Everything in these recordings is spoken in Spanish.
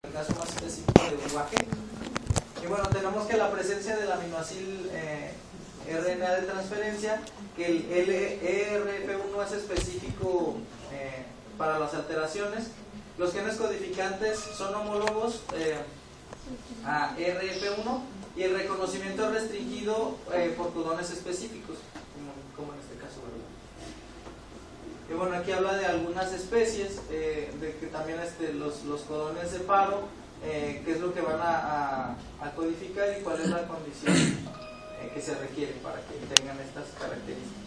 el caso más específico de lenguaje. Y bueno, tenemos que la presencia del aminoácido RNA de transferencia, que el ERF1 es específico para las alteraciones. Los genes codificantes son homólogos a ERF1 y el reconocimiento es restringido por codones específicos, como en este caso, ¿verdad? Y bueno, aquí habla de algunas especies, de que también los codones de paro, qué es lo que van a codificar y cuál es la condición que se requiere para que tengan estas características.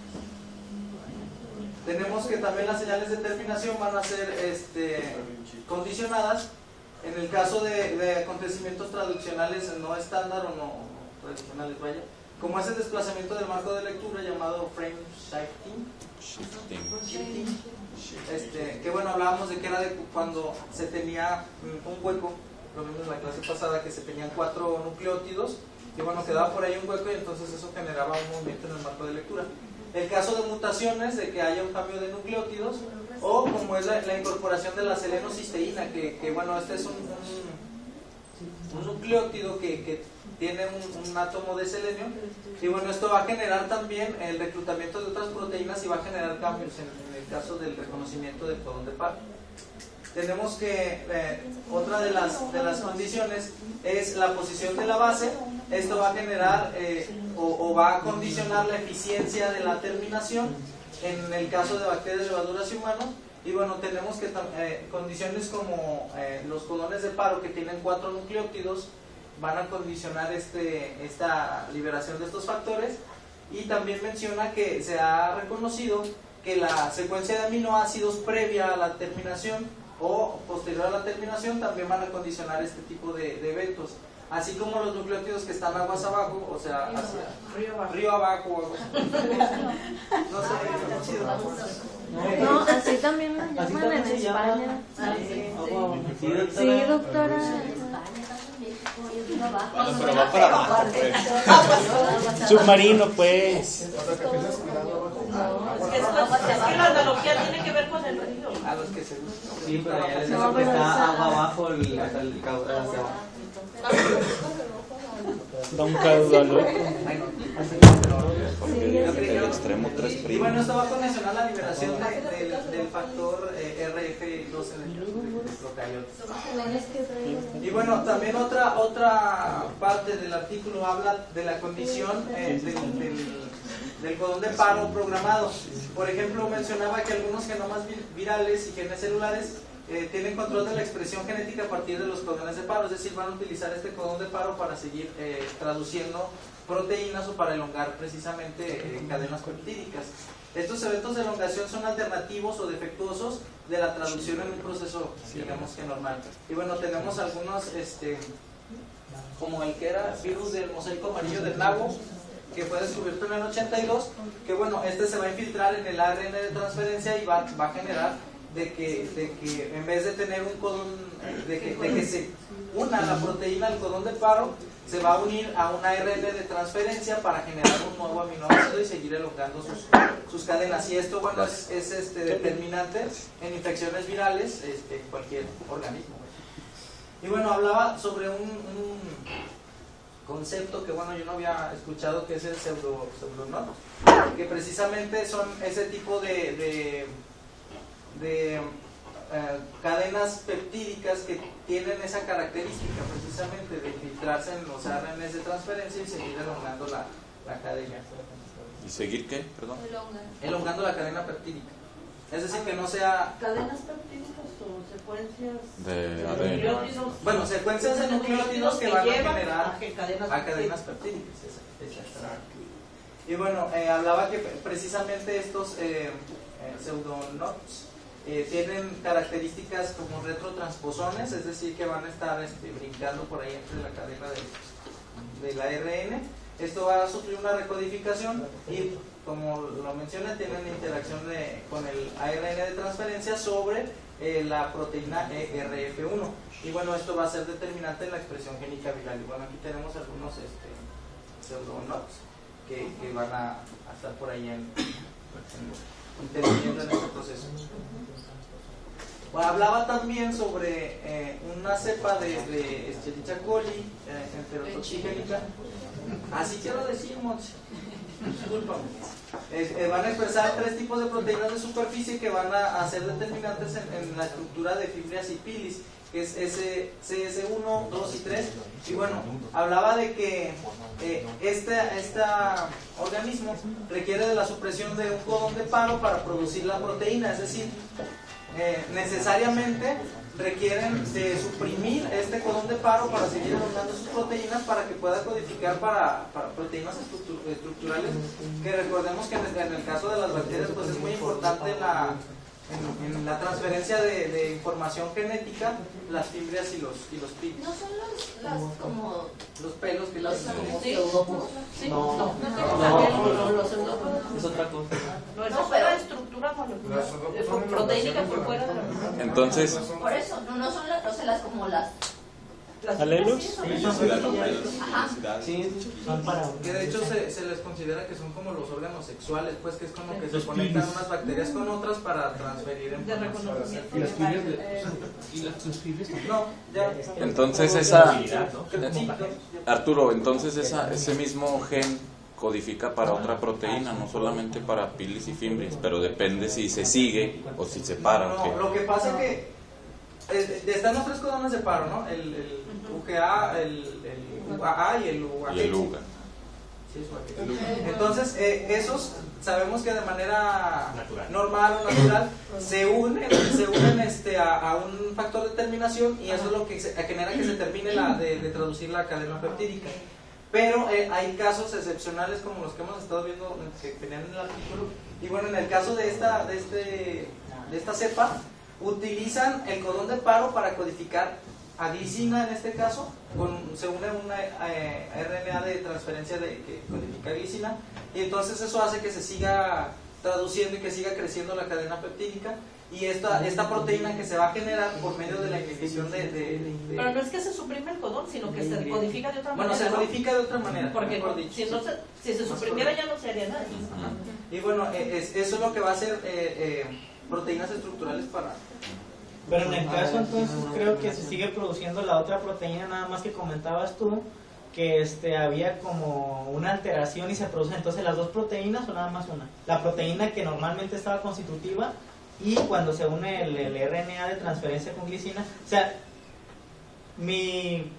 Tenemos que también las señales de terminación van a ser condicionadas en el caso de acontecimientos traduccionales no estándar o no tradicionales, vaya, como es el desplazamiento del marco de lectura llamado frame shifting, que bueno, hablábamos de que era de cuando se tenía un hueco, lo vimos en la clase pasada, que se tenían 4 nucleótidos y bueno, quedaba por ahí un hueco y entonces eso generaba un movimiento en el marco de lectura. El caso de mutaciones, de que haya un cambio de nucleótidos, o como es la incorporación de la selenocisteína, que bueno, este es un nucleótido que tiene un átomo de selenio, y bueno, esto va a generar también el reclutamiento de otras proteínas y va a generar cambios en el caso del reconocimiento del codón de paro. Tenemos que otra de las condiciones es la posición de la base. Esto va a generar o va a condicionar la eficiencia de la terminación en el caso de bacterias, levaduras y humanos. Y bueno, tenemos que condiciones como los codones de paro, que tienen 4 nucleótidos, van a condicionar esta liberación de estos factores. Y también menciona que se ha reconocido que la secuencia de aminoácidos previa a la terminación o posterior a la terminación también van a condicionar este tipo de eventos, así como los nucleótidos que están aguas abajo, o sea, hacia río abajo, no sé, no, así también lo llaman en España. Sí, doctora. Pero va para abajo, pues. Submarino, pues. Es que la analogía tiene que ver con el río. a los que se gustan. Sí, pero ya les digo que está agua abajo hasta el caudal hacia abajo. Da un caudal. El extremo 3'. Y bueno, esto va a condicionar la liberación del factor RF2 en el procariotes. Y bueno, también otra parte del artículo habla de la condición del codón de paro programado. Por ejemplo, mencionaba que algunos genomas virales y genes celulares tienen control de la expresión genética a partir de los codones de paro, es decir, van a utilizar este codón de paro para seguir traduciendo proteínas o para elongar precisamente cadenas peptídicas. Estos eventos de elongación son alternativos o defectuosos de la traducción en un proceso, digamos que normal. Y bueno, tenemos algunos, como el que era virus del mosaico amarillo del nabo, que fue descubierto en el 82, que bueno, se va a infiltrar en el ARN de transferencia y va a generar de que en vez de tener un codón, de que se una la proteína al codón de paro, se va a unir a un ARN de transferencia para generar un nuevo aminoácido y seguir elongando sus cadenas. Y esto, bueno, es determinante en infecciones virales, en cualquier organismo. Y bueno, hablaba sobre un concepto que bueno, yo no había escuchado, que es el pseudonot, que precisamente son ese tipo de cadenas peptídicas que tienen esa característica precisamente de infiltrarse en los ARNs de transferencia y seguir elongando la cadena. ¿Y seguir qué? Perdón. Elongando la cadena peptídica. Es decir, que no sea... ¿Cadenas peptídicas o secuencias de nucleótidos? Bueno, secuencias de nucleótidos que van a generar a cadenas peptídicas. Y bueno, hablaba que precisamente estos pseudonots tienen características como retrotransposones, es decir, que van a estar brincando por ahí entre la cadena del ARN. Esto va a sufrir una recodificación y, como lo mencioné, tienen interacción con el ARN de transferencia sobre la proteína ERF1. Y bueno, esto va a ser determinante en la expresión génica viral. Y bueno, aquí tenemos algunos pseudonots que van a estar por ahí interviniendo en este proceso. Hablaba también sobre una cepa de Escherichia coli enterotoxigénica. Así quiero decir, Monse. Discúlpame. Van a expresar 3 tipos de proteínas de superficie que van a ser determinantes en la estructura de fimbrias y pilis, que es CS1, 2 y 3. Y bueno, hablaba de que este organismo requiere de la supresión de un codón de paro para producir la proteína, es decir, necesariamente requieren de suprimir este codón de paro para seguir elongando sus proteínas para que pueda codificar para proteínas estructurales, que recordemos que en el caso de las bacterias pues es muy importante en la transferencia de información genética, las fimbrias y los pilis. No son las como los pelos que las no, Es otra cosa. no es la estructura proteínica por fuera de la... Entonces, Por eso, no son las como las ¿alelos? ajá. Son para que de hecho se les considera que son como los órganos sexuales, pues que es como que se conectan unas bacterias con otras para transferir de información. reconocimiento. ¿Y las fibras sus fibras también? No, ya. entonces esa, Sí, Arturo, entonces ese mismo gen codifica para otra proteína, no solamente para pilis y fimbrias, pero depende si se sigue o si se para. ¿O no, qué? lo que pasa es que están los 3 codones de paro, ¿no? El UGA, el UAA y el UAG. Y el UGA. Sí, es UAG. Entonces, esos sabemos que de manera normal o natural se unen a un factor de terminación, y eso es lo que genera que se termine de traducir la cadena peptídica. Pero hay casos excepcionales como los que hemos estado viendo que venían en el artículo, y bueno, en el caso de esta cepa utilizan el codón de paro para codificar a glicina, en este caso se une una RNA de transferencia que codifica glicina, y entonces eso hace que se siga traduciendo y que siga creciendo la cadena peptídica, y esta proteína que se va a generar por medio de la inhibición Pero no es que se suprime el codón, sino que se codifica de otra manera. Bueno, se codifica de otra manera, porque mejor dicho. si se suprimiera ya no se haría nada. Y bueno, eso es lo que va a ser proteínas estructurales para... Pero en el caso entonces creo que se sigue produciendo la otra proteína, nada más que comentabas tú, que había como una alteración y se producen entonces las 2 proteínas o nada más una. La proteína que normalmente estaba constitutiva y cuando se une el RNA de transferencia con glicina. O sea, mi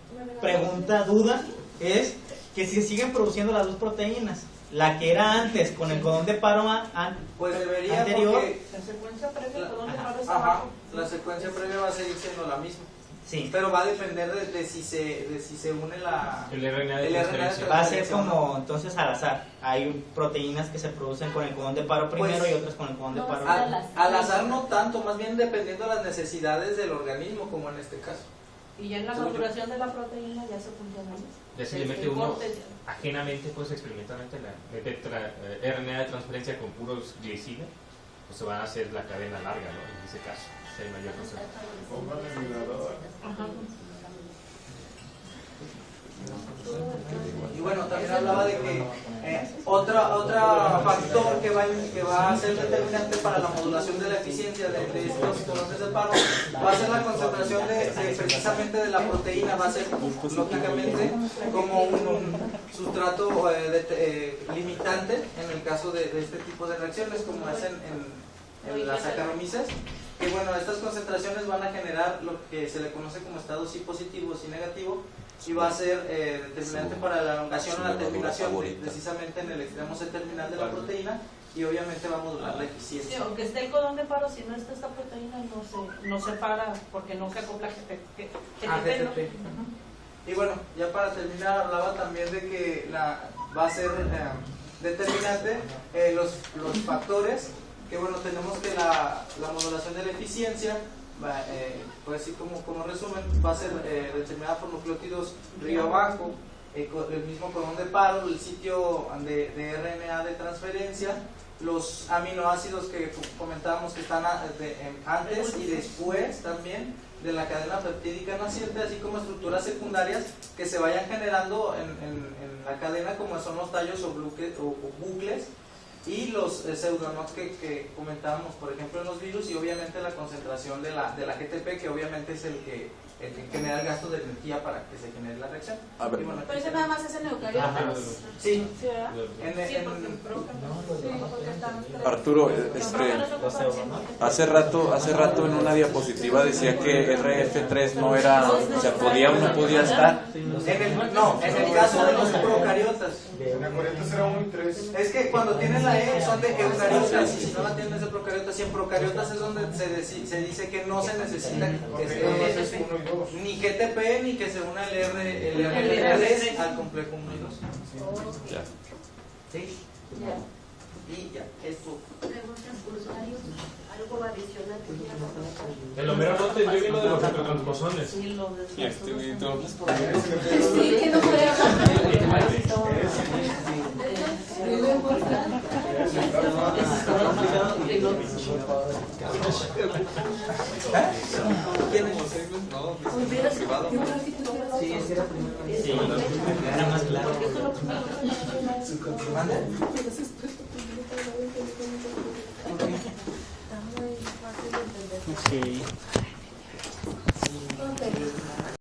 duda es que si siguen produciendo las 2 proteínas, la que era antes con el codón de paro pues debería, anterior, porque La secuencia previa, el codón de paro está ajá, abajo. la secuencia previa va a seguir siendo la misma. sí, Pero va a depender de si se une El RNA de el transferencia. va a ser como entonces al azar. Hay proteínas que se producen con el codón de paro primero Pues, y otras con el codón de paro al azar no tanto, más bien dependiendo de las necesidades del organismo, como en este caso. Y ya en la maduración de la proteína ya se funciona más. Ya se le mete uno ajenamente, pues experimentalmente, mete RNA de transferencia con puros glicina, pues se van a hacer la cadena larga, ¿no? En ese caso, si hay mayor razón. Y bueno, también hablaba de que otro factor que va a ser determinante para la modulación de la eficiencia de estos colones de paro va a ser la concentración precisamente de la proteína. Va a ser lógicamente como un sustrato limitante en el caso de este tipo de reacciones, como es en las Saccharomyces. Y bueno, estas concentraciones van a generar lo que se le conoce como estados sí positivos y negativos, y va a ser determinante para la elongación o la terminación precisamente en el extremo C-terminal de la proteína, y obviamente va a modular la eficiencia. Sí, aunque esté el codón de paro, si no está esta proteína no se para porque no se acopla GTP. Y bueno, ya para terminar, hablaba también de que va a ser determinante los factores, que bueno, tenemos que la modulación de la eficiencia, pues así como resumen, va a ser determinada por nucleótidos río abajo, el mismo codón de paro, el sitio de RNA de transferencia, los aminoácidos que comentábamos que están antes y después también de la cadena peptídica naciente, así como estructuras secundarias que se vayan generando en la cadena, como son los tallos o bucles. y los pseudonodes que comentábamos, por ejemplo, en los virus, y obviamente la concentración de la GTP, que obviamente es el que genera el gasto de energía para que se genere la reacción. Pero ese nada más es en eucariotas. Sí, Sí, ¿verdad? Arturo, hace rato en una diapositiva decía que RF3 no era, o sea, podía o no podía estar. En el caso de los procariotas. En eucariotas era 1 y 3. Es que cuando tienes la E son de eucariotas, y si no la tienes de procariotas, y en procariotas es donde se dice que no se necesita que se ni GTP ni que se una el R3 al complejo 1 y 2. Ya. ¿Sí? Ya. Y ya, esto. Algo adicional. El Homero no entendió bien lo de los retrotransposones. Sí, lo de Sí, que no puede hablar. Sí, ese era primero. Sí, era más claro. Está muy fácil de entender. Sí.